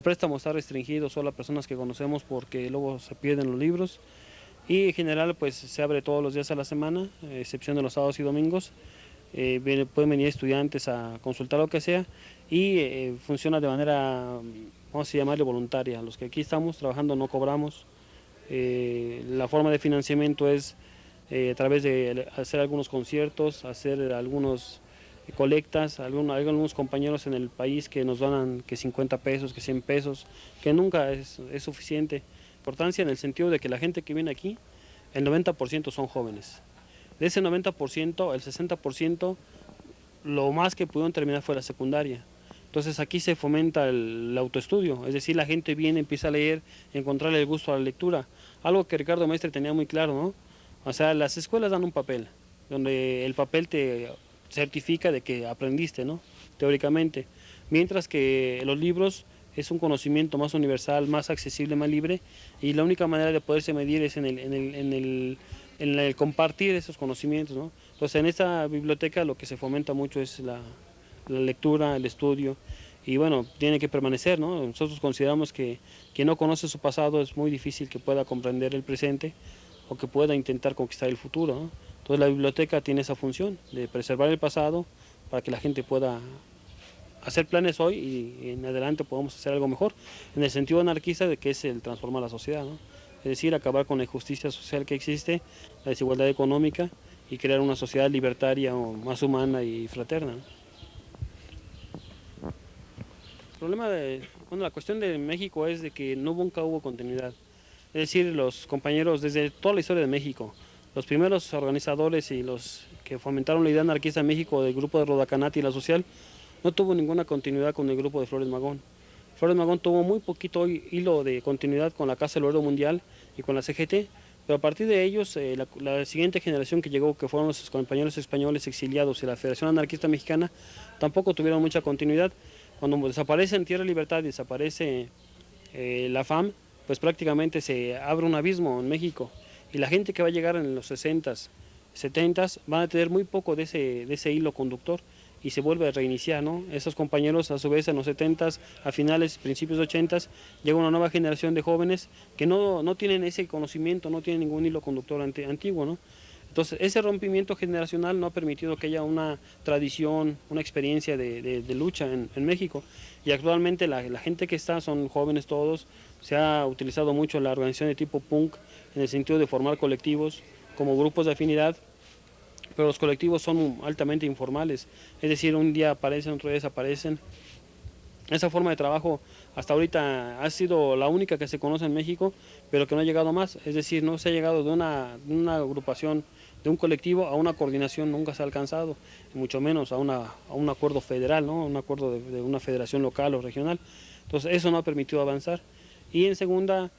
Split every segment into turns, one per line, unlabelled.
El préstamo está restringido solo a personas que conocemos porque luego se pierden los libros y en general pues se abre todos los días a la semana, a excepción de los sábados y domingos. Pueden venir estudiantes a consultar lo que sea y funciona de manera, vamos a llamarle voluntaria. Los que aquí estamos trabajando no cobramos. La forma de financiamiento es a través de hacer algunos conciertos, hacer algunos colectas, hay algunos compañeros en el país que nos donan que 50 pesos, que 100 pesos, que nunca es suficiente. Importancia en el sentido de que la gente que viene aquí, el 90% son jóvenes. De ese 90%, el 60%, lo más que pudieron terminar fue la secundaria. Entonces aquí se fomenta el autoestudio, es decir, la gente viene, empieza a leer, encontrarle el gusto a la lectura. Algo que Ricardo Maestre tenía muy claro, ¿no? O sea, las escuelas dan un papel, donde el papel te certifica de que aprendiste, ¿no? Teóricamente. Mientras que los libros es un conocimiento más universal, más accesible, más libre, y la única manera de poderse medir es en el compartir esos conocimientos, ¿no? Entonces en esta biblioteca lo que se fomenta mucho es la lectura, el estudio, y bueno, tiene que permanecer, ¿no? Nosotros consideramos que quien no conoce su pasado es muy difícil que pueda comprender el presente o que pueda intentar conquistar el futuro, ¿no? Entonces la biblioteca tiene esa función de preservar el pasado para que la gente pueda hacer planes hoy y en adelante podamos hacer algo mejor, en el sentido anarquista de que es el transformar la sociedad, ¿no? Es decir, acabar con la injusticia social que existe, la desigualdad económica y crear una sociedad libertaria o más humana y fraterna, ¿no? El problema la cuestión de México es de que nunca hubo continuidad. Es decir, los compañeros desde toda la historia de México, los primeros organizadores y los que fomentaron la idea anarquista en México del grupo de Rodacanati y la social, no tuvo ninguna continuidad con el grupo de Flores Magón. Flores Magón tuvo muy poquito hilo de continuidad con la Casa del Oro Mundial y con la CGT, pero a partir de ellos, la siguiente generación que llegó, que fueron los compañeros españoles exiliados y la Federación Anarquista Mexicana, tampoco tuvieron mucha continuidad. Cuando desaparece en Tierra Libertad y desaparece la FAM, pues prácticamente se abre un abismo en México y la gente que va a llegar en los 60s, 70s van a tener muy poco de ese hilo conductor y se vuelve a reiniciar, ¿no? Esos compañeros a su vez en los 70s, a finales, principios de 80s, llega una nueva generación de jóvenes que no tienen ese conocimiento, no tienen ningún hilo conductor antiguo, ¿no? Entonces, ese rompimiento generacional no ha permitido que haya una tradición, una experiencia de lucha en México. Y actualmente la gente que está son jóvenes todos. Se ha utilizado mucho la organización de tipo punk en el sentido de formar colectivos como grupos de afinidad, pero los colectivos son altamente informales. Es decir, un día aparecen, otro día desaparecen. Esa forma de trabajo hasta ahorita ha sido la única que se conoce en México, pero que no ha llegado más. Es decir, no se ha llegado de una agrupación, de un colectivo a una coordinación, nunca se ha alcanzado, mucho menos a un acuerdo federal, ¿no? Un acuerdo de una federación local o regional. Entonces eso no ha permitido avanzar. Y en segunda,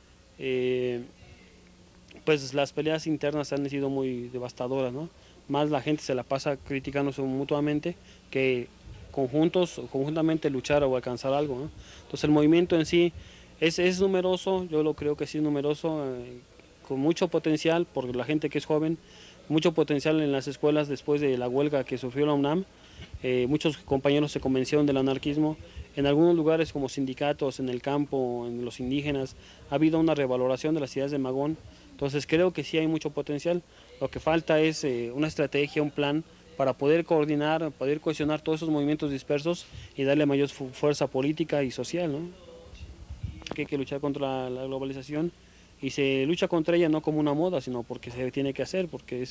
pues las peleas internas han sido muy devastadoras, ¿no? Más la gente se la pasa criticándose mutuamente que conjuntamente luchar o alcanzar algo, ¿no? Entonces el movimiento en sí es numeroso, yo lo creo que sí es numeroso, con mucho potencial por la gente que es joven, mucho potencial en las escuelas después de la huelga que sufrió la UNAM. Muchos compañeros se convencieron del anarquismo. En algunos lugares como sindicatos, en el campo, en los indígenas, ha habido una revaloración de las ideas de Magón. Entonces creo que sí hay mucho potencial. Lo que falta es una estrategia, un plan para poder coordinar, poder cohesionar todos esos movimientos dispersos y darle mayor fuerza política y social, ¿no? Que hay que luchar contra la globalización y se lucha contra ella no como una moda, sino porque se tiene que hacer, porque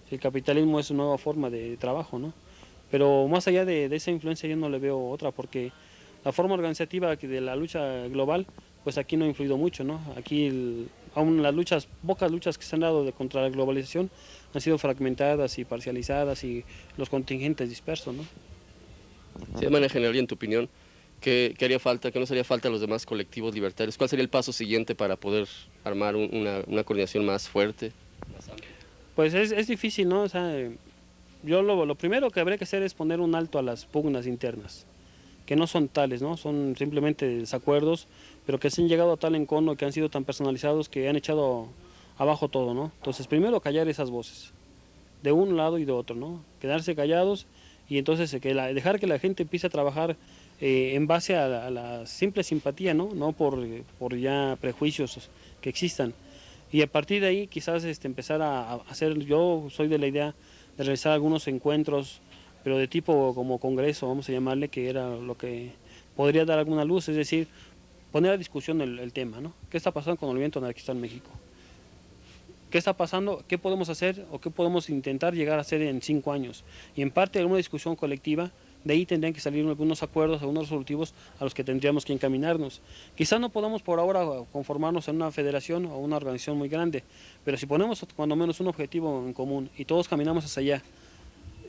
el capitalismo es una nueva forma de trabajo, ¿no? Pero más allá de esa influencia yo no le veo otra, porque la forma organizativa de la lucha global, pues aquí no ha influido mucho, ¿no? Aquí aún las pocas luchas que se han dado contra la globalización han sido fragmentadas y parcializadas y los contingentes dispersos, ¿no?
Sí, de manera general y en tu opinión, ¿qué haría falta, qué nos haría falta a los demás colectivos libertarios? ¿Cuál sería el paso siguiente para poder armar una coordinación más fuerte?
Pues es difícil, ¿no? O sea, yo lo primero que habría que hacer es poner un alto a las pugnas internas, que no son tales, ¿no? Son simplemente desacuerdos, pero que se han llegado a tal encono, que han sido tan personalizados que han echado abajo todo, ¿no? Entonces, primero callar esas voces, de un lado y de otro, ¿no? Quedarse callados y entonces dejar que la gente empiece a trabajar en base a la simple simpatía, ¿no? No por ya prejuicios que existan. Y a partir de ahí quizás empezar a hacer, yo soy de la idea de realizar algunos encuentros, pero de tipo como congreso, vamos a llamarle, que era lo que podría dar alguna luz, es decir, poner a discusión el tema, ¿no? ¿Qué está pasando con el movimiento anarquista en México? ¿Qué está pasando? ¿Qué podemos hacer o qué podemos intentar llegar a hacer en 5 años? Y en parte de una discusión colectiva, de ahí tendrían que salir algunos acuerdos, algunos resolutivos a los que tendríamos que encaminarnos. Quizás no podamos por ahora conformarnos en una federación o una organización muy grande, pero si ponemos cuando menos un objetivo en común y todos caminamos hacia allá,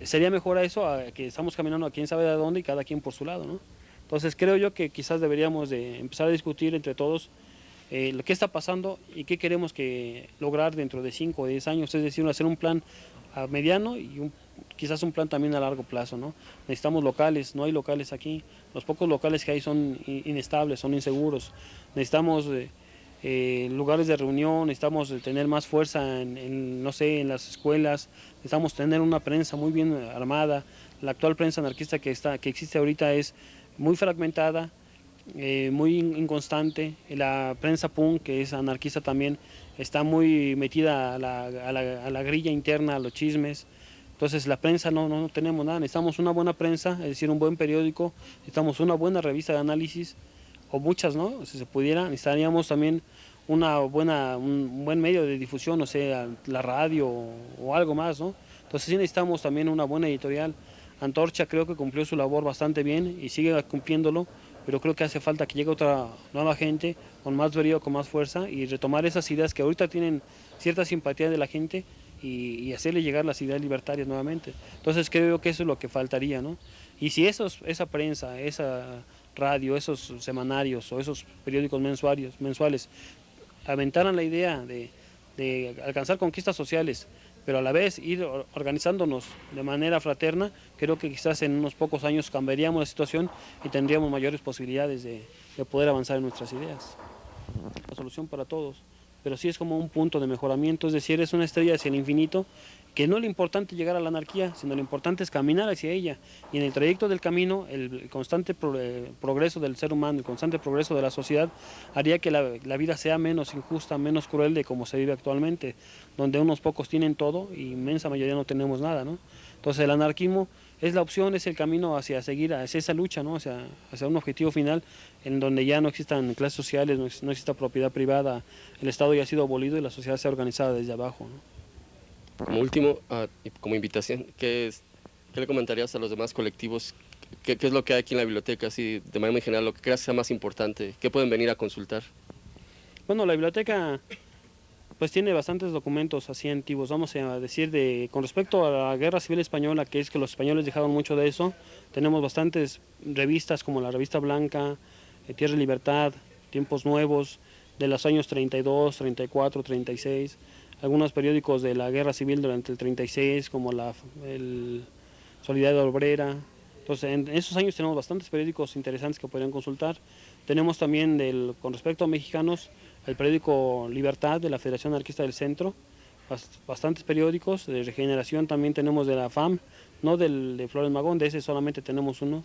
sería mejor a eso a que estamos caminando a quién sabe de dónde y cada quien por su lado, ¿no? Entonces creo yo que quizás deberíamos de empezar a discutir entre todos lo que está pasando y qué queremos lograr dentro de 5 o 10 años, es decir, hacer un plan a mediano y quizás un plan también a largo plazo, ¿no? Necesitamos locales, no hay locales aquí, los pocos locales que hay son inestables, son inseguros, necesitamos lugares de reunión, necesitamos tener más fuerza no sé, en las escuelas, necesitamos tener una prensa muy bien armada, la actual prensa anarquista que existe ahorita es muy fragmentada, muy inconstante. La prensa punk, que es anarquista también, está muy metida a la grilla interna, a los chismes. Entonces la prensa no tenemos nada, necesitamos una buena prensa, es decir, un buen periódico, necesitamos una buena revista de análisis, o muchas, ¿no? Si se pudiera, necesitaríamos también un buen medio de difusión, o sea, la radio o algo más, ¿no? Entonces sí necesitamos también una buena editorial. Antorcha creo que cumplió su labor bastante bien y sigue cumpliéndolo, pero creo que hace falta que llegue otra nueva gente con más brío, con más fuerza y retomar esas ideas que ahorita tienen cierta simpatía de la gente y hacerle llegar las ideas libertarias nuevamente. Entonces creo que eso es lo que faltaría, ¿no? Y si esa prensa, esa radio, esos semanarios o esos periódicos mensuales aventaran la idea de alcanzar conquistas sociales, pero a la vez ir organizándonos de manera fraterna, creo que quizás en unos pocos años cambiaríamos la situación y tendríamos mayores posibilidades de poder avanzar en nuestras ideas. La solución para todos, pero sí es como un punto de mejoramiento, es decir, es una estrella hacia el infinito, que no es lo importante llegar a la anarquía, sino lo importante es caminar hacia ella, y en el trayecto del camino, el constante progreso del ser humano, el constante progreso de la sociedad, haría que la vida sea menos injusta, menos cruel de como se vive actualmente, donde unos pocos tienen todo y inmensa mayoría no tenemos nada, ¿no? Entonces el anarquismo es la opción, es el camino hacia seguir, hacia esa lucha, ¿no? Hacia un objetivo final en donde ya no existan clases sociales, no exista propiedad privada, el Estado ya ha sido abolido y la sociedad se ha organizado desde abajo, ¿no?
Como último, como invitación, ¿qué le comentarías a los demás colectivos? ¿Qué es lo que hay aquí en la biblioteca, así de manera muy general, lo que creas sea más importante? ¿Qué pueden venir a consultar?
Bueno, la biblioteca pues tiene bastantes documentos así antiguos, vamos a decir, con respecto a la Guerra Civil Española, que es que los españoles dejaron mucho de eso, tenemos bastantes revistas como la Revista Blanca, Tierra y Libertad, Tiempos Nuevos, de los años 32, 34, 36, algunos periódicos de la Guerra Civil durante el 36, como el Solidaridad Obrera. Entonces, en esos años tenemos bastantes periódicos interesantes que podrían consultar. Tenemos también, con respecto a mexicanos, el periódico Libertad de la Federación Anarquista del Centro, bastantes periódicos. De Regeneración también tenemos de la FAM, no de Flores Magón, de ese solamente tenemos uno,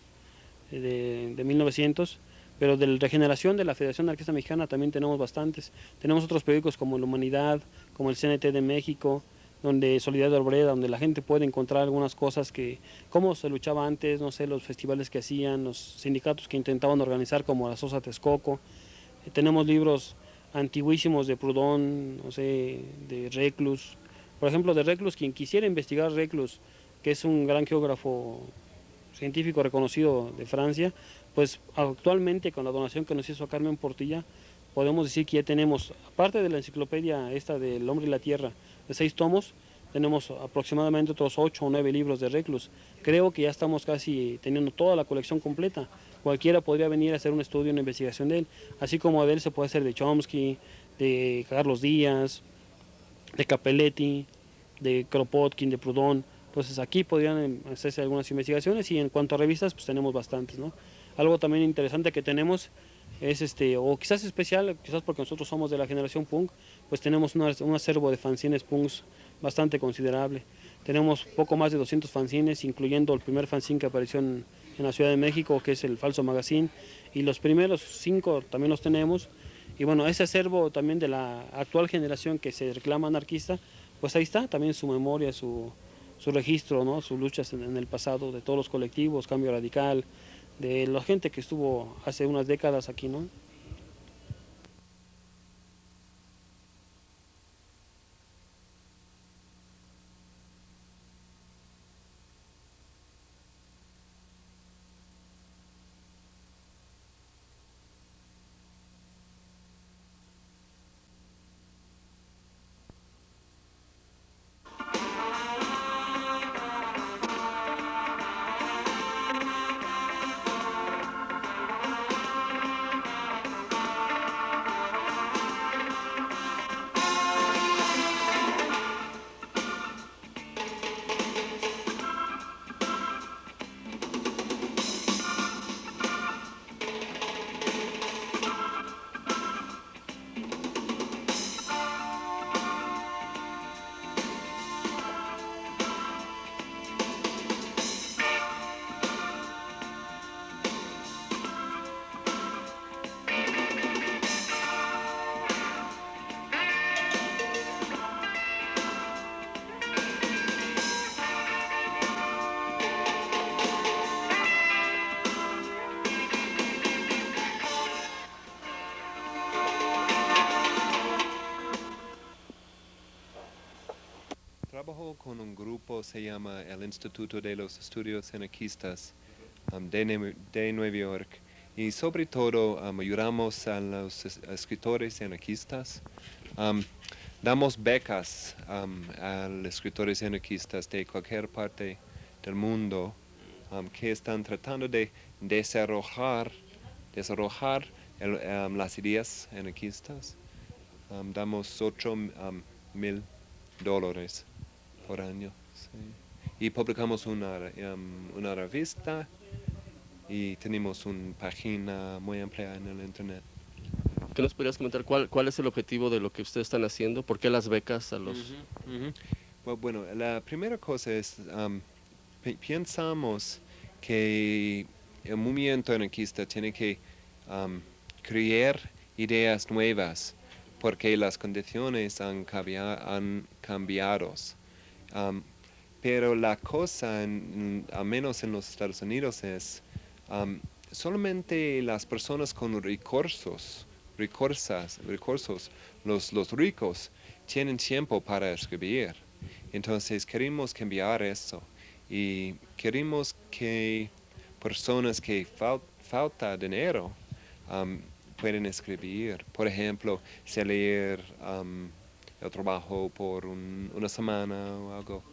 de 1900. Pero de la Regeneración de la Federación Anarquista Mexicana también tenemos bastantes. Tenemos otros periódicos como La Humanidad, como el CNT de México, donde Solidaridad Obrera, donde la gente puede encontrar algunas cosas cómo se luchaba antes, no sé, los festivales que hacían, los sindicatos que intentaban organizar como la Sosa Texcoco. Tenemos libros antiguísimos de Proudhon, no sé, de Reclus. Por ejemplo, de Reclus, quien quisiera investigar Reclus, que es un gran geógrafo científico reconocido de Francia, pues actualmente con la donación que nos hizo Carmen Portilla, podemos decir que ya tenemos, aparte de la enciclopedia esta del Hombre y la Tierra, de 6 tomos, tenemos aproximadamente otros 8 o 9 libros de Reclus. Creo que ya estamos casi teniendo toda la colección completa. Cualquiera podría venir a hacer un estudio, una investigación de él, así como de él se puede hacer de Chomsky, de Carlos Díaz, de Capelletti, de Kropotkin, de Proudhon. Entonces aquí podrían hacerse algunas investigaciones y en cuanto a revistas, pues tenemos bastantes, ¿no? Algo también interesante que tenemos es o quizás especial, quizás porque nosotros somos de la generación punk, pues tenemos un acervo de fanzines punks bastante considerable. Tenemos poco más de 200 fanzines, incluyendo el primer fanzine que apareció en la Ciudad de México, que es el Falso Magazine, y los primeros 5 también los tenemos. Y bueno, ese acervo también de la actual generación que se reclama anarquista, pues ahí está también su memoria, su registro, ¿no? Sus luchas en el pasado de todos los colectivos, Cambio Radical, de la gente que estuvo hace unas décadas aquí, ¿no?
Trabajo con un grupo, se llama el Instituto de los Estudios Anarquistas de Nueva York, y sobre todo ayudamos a los escritores anarquistas. Damos becas a los escritores anarquistas de cualquier parte del mundo que están tratando de desarrollar las ideas anarquistas. Damos $8,000 por año. Sí. Y publicamos una revista y tenemos una página muy amplia en el internet.
¿Qué nos podrías comentar? ¿Cuál es el objetivo de lo que ustedes están haciendo? ¿Por qué las becas a los...?
Bueno, la primera cosa es, pensamos que el movimiento anarquista tiene que crear ideas nuevas porque las condiciones han cambiado. Pero la cosa, al menos en los Estados Unidos, es solamente las personas con recursos, los ricos, tienen tiempo para escribir. Entonces queremos cambiar eso y queremos que personas que falta dinero pueden escribir. Por ejemplo, leer el trabajo por una semana o algo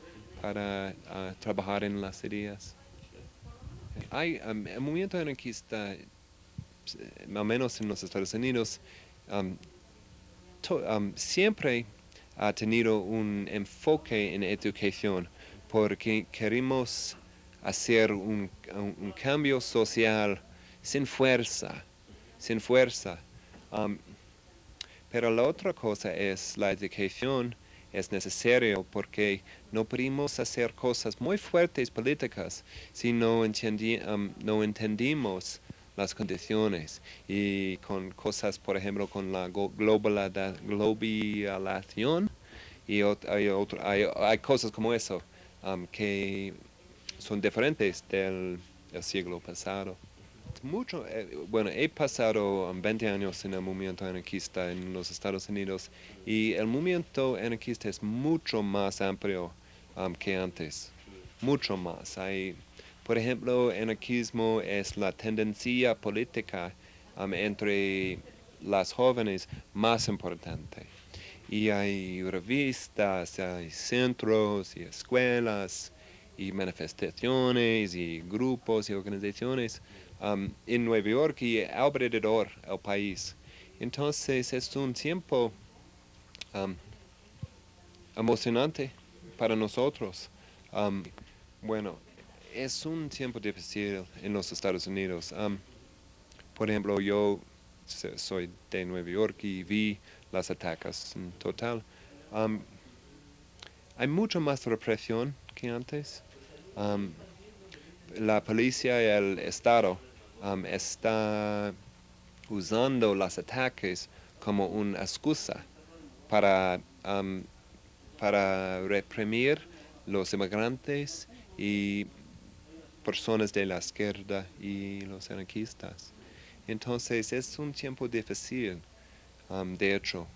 para trabajar en las ideas. El movimiento anarquista, al menos en los Estados Unidos, siempre ha tenido un enfoque en educación porque queremos hacer un cambio social sin fuerza. Pero la otra cosa es la educación es necesario porque no podemos hacer cosas muy fuertes políticas si no entendimos las condiciones, y con cosas, por ejemplo, con la globalización y hay cosas como eso que son diferentes del siglo pasado. Bueno, he pasado 20 años en el movimiento anarquista en los Estados Unidos, y el movimiento anarquista es mucho más amplio que antes, mucho más. Por ejemplo, anarquismo es la tendencia política entre las jóvenes más importante. Y hay revistas, hay centros y escuelas y manifestaciones y grupos y organizaciones en Nueva York y alrededor del país. Entonces es un tiempo emocionante para nosotros. Bueno, es un tiempo difícil en los Estados Unidos. Por ejemplo, yo soy de Nueva York y vi las ataques en total. Hay mucha más represión que antes. la policía y el Estado está usando los ataques como una excusa para reprimir los inmigrantes y personas de la izquierda y los anarquistas. Entonces es un tiempo difícil, de hecho.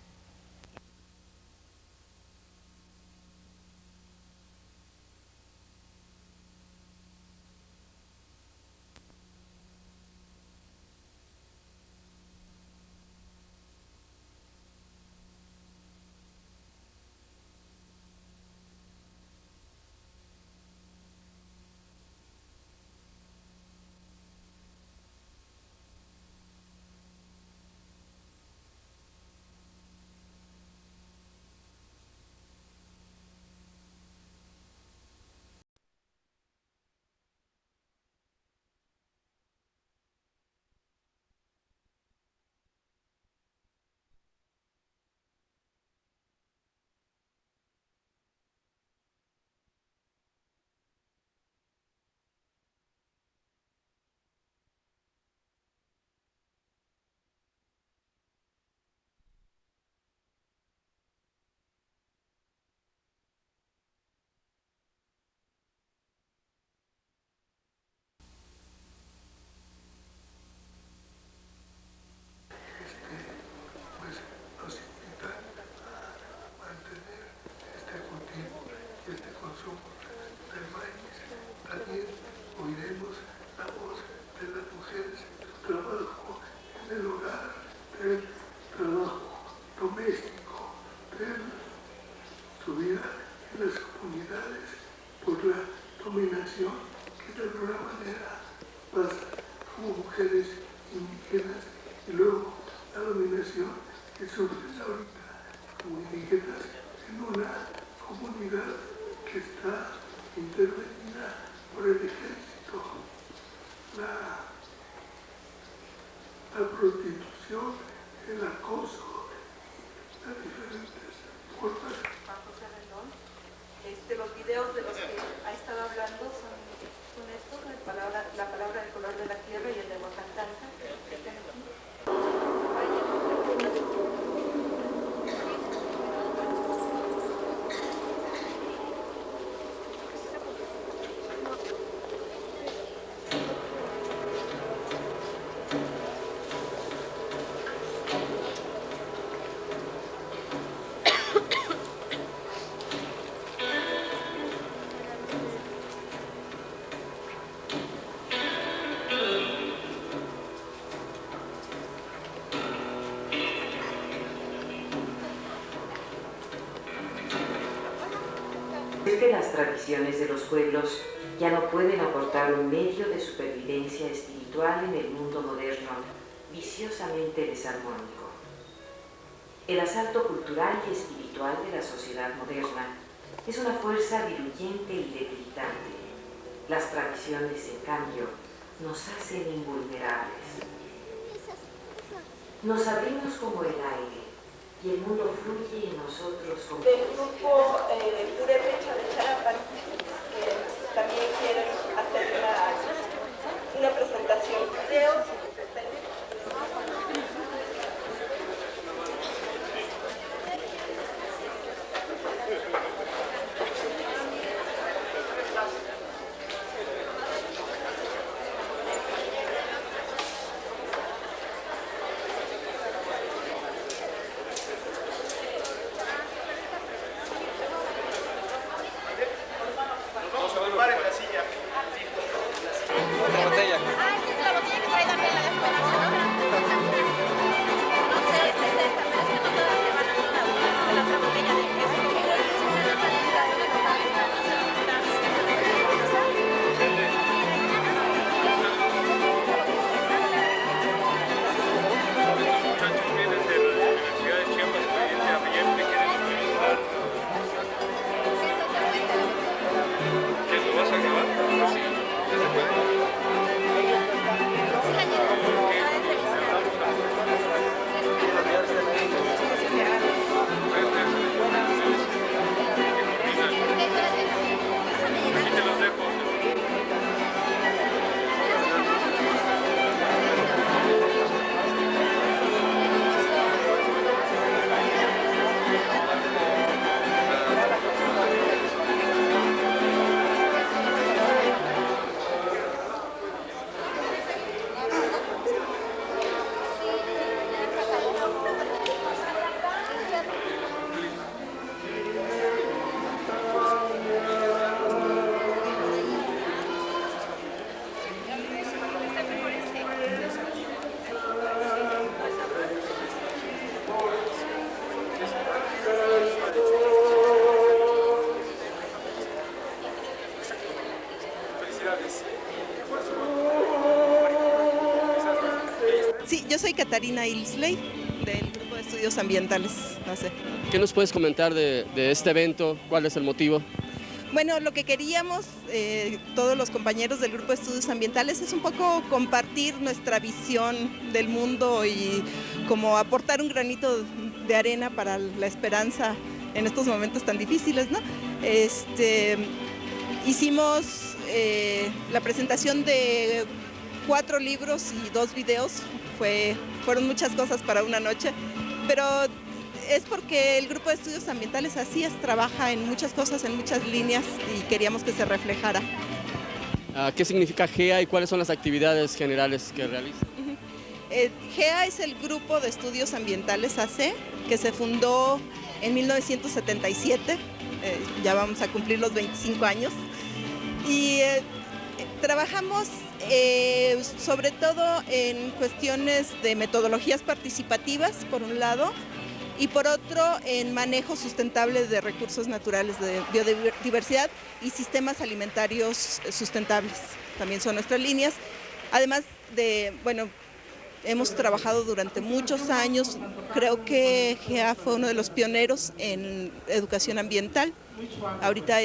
Es que las tradiciones de los pueblos ya no pueden aportar un medio de supervivencia espiritual en el mundo moderno, viciosamente desarmónico. El asalto cultural y espiritual de la sociedad moderna es una fuerza diluyente y debilitante. Las tradiciones, en cambio, nos hacen invulnerables. Nos abrimos como el aire y el mundo fluye en nosotros como...
Del grupo Purépecha de Charapan, que también quieren hacer una presentación video.
Otra botella. Ah, esta es la botella que trae Daniela.
Catarina Ilsley, del Grupo de Estudios Ambientales AC.
¿Qué nos puedes comentar de este evento? ¿Cuál es el motivo?
Bueno, lo que queríamos todos los compañeros del Grupo de Estudios Ambientales es un poco compartir nuestra visión del mundo y como aportar un granito de arena para la esperanza en estos momentos tan difíciles, ¿no? Hicimos la presentación de 4 libros y 2 videos, fueron muchas cosas para una noche, pero es porque el Grupo de Estudios Ambientales así es, trabaja en muchas cosas, en muchas líneas y queríamos que se reflejara.
¿Qué significa GEA y cuáles son las actividades generales que realiza?
GEA es el Grupo de Estudios Ambientales AC, que se fundó en 1977, ya vamos a cumplir los 25 años, y trabajamos sobre todo en cuestiones de metodologías participativas, por un lado, y por otro en manejo sustentable de recursos naturales, de biodiversidad y sistemas alimentarios sustentables. También son nuestras líneas. Además de, bueno, hemos trabajado durante muchos años, creo que GEA fue uno de los pioneros en educación ambiental. Ahorita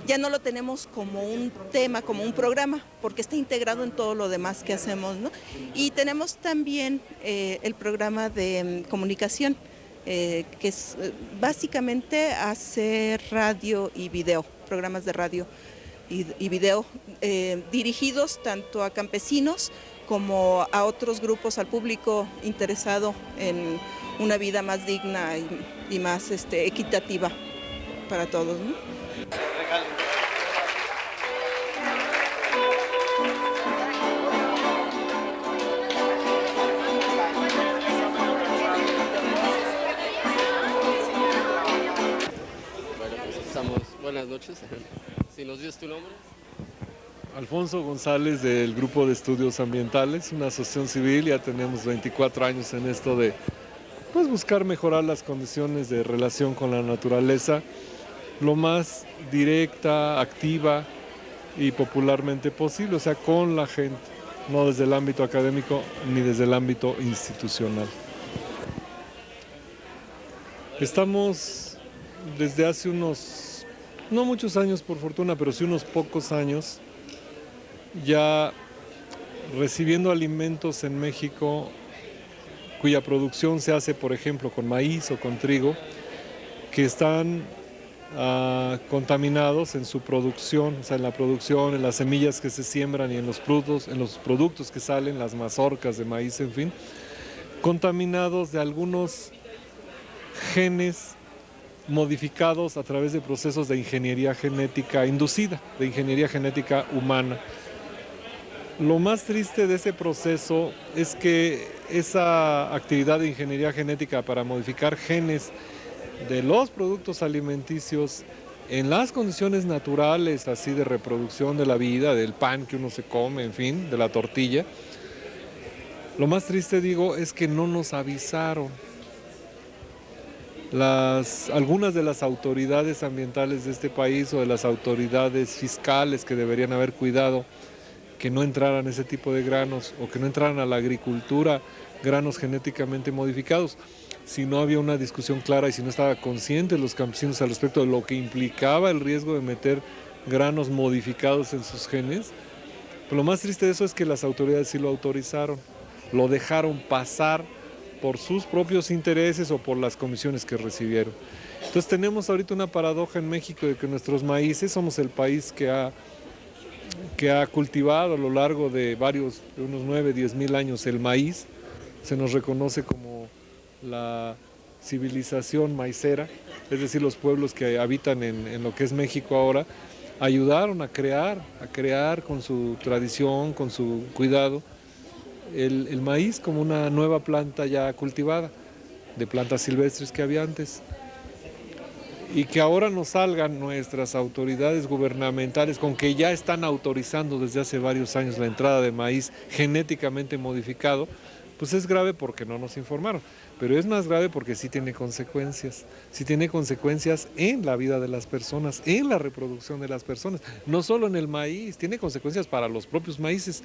ya no lo tenemos como un tema, como un programa, porque está integrado en todo lo demás que hacemos, ¿no? Y tenemos también el programa de comunicación, que es básicamente hacer radio y video, programas de radio y video dirigidos tanto a campesinos como a otros grupos, al público interesado en una vida más digna y más equitativa para todos, ¿no?
Bueno, pues estamos. Buenas noches. Si nos dices tu nombre.
Alfonso González, del Grupo de Estudios Ambientales, una asociación civil. Ya tenemos 24 años en esto de buscar mejorar las condiciones de relación con la naturaleza lo más directa, activa y popularmente posible, o sea, con la gente, no desde el ámbito académico ni desde el ámbito institucional. Estamos desde hace unos, no muchos años por fortuna, pero sí unos pocos años, ya recibiendo alimentos en México cuya producción se hace, por ejemplo, con maíz o con trigo, que están contaminados en su producción, o sea, en la producción, en las semillas que se siembran y en los productos que salen, las mazorcas de maíz, en fin, contaminados de algunos genes modificados a través de procesos de ingeniería genética inducida, de ingeniería genética humana. Lo más triste de ese proceso es que esa actividad de ingeniería genética para modificar genes de los productos alimenticios en las condiciones naturales, así de reproducción de la vida, del pan que uno se come, en fin, de la tortilla. Lo más triste, digo, es que no nos avisaron. Algunas de las autoridades ambientales de este país o de las autoridades fiscales que deberían haber cuidado que no entraran ese tipo de granos o que no entraran a la agricultura granos genéticamente modificados. Si no había una discusión clara y si no estaban conscientes los campesinos al respecto de lo que implicaba el riesgo de meter granos modificados en sus genes, pero lo más triste de eso es que las autoridades sí lo autorizaron, lo dejaron pasar por sus propios intereses o por las comisiones que recibieron. Entonces tenemos ahorita una paradoja en México de que nuestros maíces, somos el país que ha cultivado a lo largo de unos 9, 10 mil años el maíz, se nos reconoce como la civilización maicera, es decir, los pueblos que habitan en lo que es México ahora, ayudaron a crear con su tradición, con su cuidado, el maíz como una nueva planta ya cultivada, de plantas silvestres que había antes. Y que ahora nos salgan nuestras autoridades gubernamentales con que ya están autorizando desde hace varios años la entrada de maíz genéticamente modificado, pues es grave porque no nos informaron. Pero es más grave porque sí tiene consecuencias en la vida de las personas, en la reproducción de las personas, no solo en el maíz, tiene consecuencias para los propios maíces.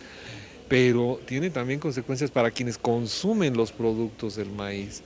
pero tiene también consecuencias para quienes consumen los productos del maíz.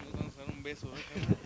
Nos vamos a dar un beso, ¿eh?